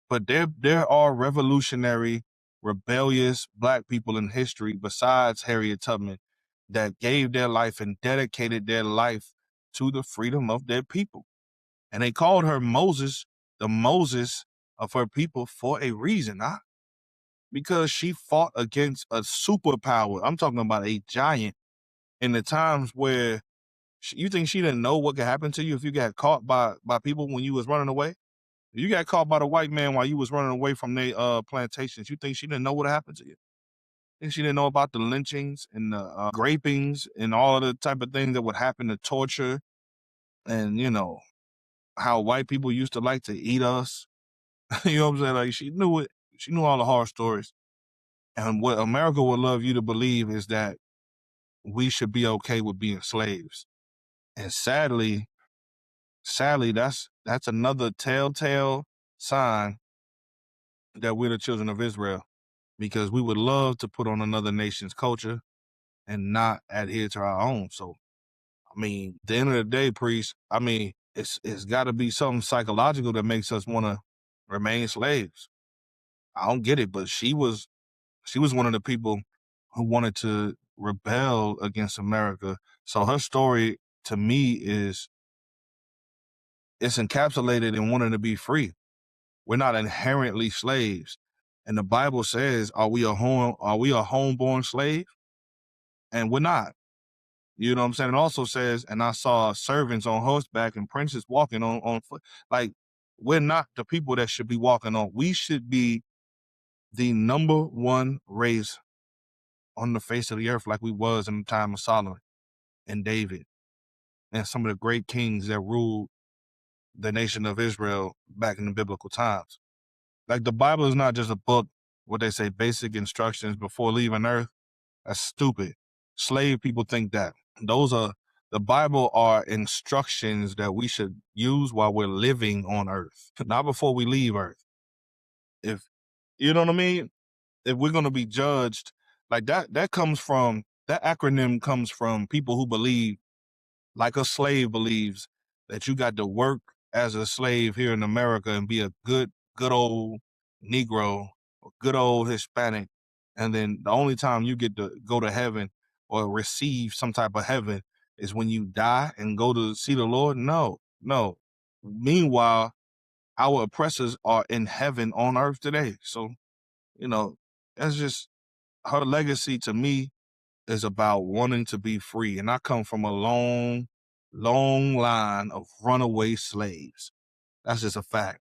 But there are revolutionary, rebellious Black people in history besides Harriet Tubman that gave their life and dedicated their life to the freedom of their people. And they called her Moses, the Moses of her people, for a reason, because she fought against a superpower. I'm talking about a giant in the times where you think she didn't know what could happen to you if you got caught by people when you was running away? If you got caught by the white man while you was running away from their plantations, you think she didn't know what happened to you? Think she didn't know about the lynchings and the grapings and all of the type of things that would happen, to torture, and how white people used to like to eat us. You know what I'm saying? Like, she knew it. She knew all the horror stories. And what America would love you to believe is that we should be okay with being slaves. And sadly, that's another telltale sign that we're the children of Israel, because we would love to put on another nation's culture and not adhere to our own. So, I mean, at the end of the day, priest, I mean, it's got to be something psychological that makes us want to remain slaves. I don't get it, but she was one of the people who wanted to rebel against America. So her story, to me, it's encapsulated in wanting to be free. We're not inherently slaves. And the Bible says, are we a homeborn slave? And we're not. You know what I'm saying? It also says, and I saw servants on horseback and princes walking on foot. Like, we're not the people that should be walking on. We should be the number one race on the face of the earth, like we was in the time of Solomon and David and some of the great kings that ruled the nation of Israel back in the biblical times. Like, the Bible is not just a book, what they say, basic instructions before leaving earth. That's stupid. Slave people think that. The Bible are instructions that we should use while we're living on earth, not before we leave earth. If, you know what I mean? If we're going to be judged, like that acronym comes from people who believe, like a slave believes, that you got to work as a slave here in America and be a good old Negro or good old Hispanic. And then the only time you get to go to heaven or receive some type of heaven is when you die and go to see the Lord. No. Meanwhile, our oppressors are in heaven on earth today. So, that's just her legacy to me is about wanting to be free. And I come from a long line of runaway slaves. That's just a fact.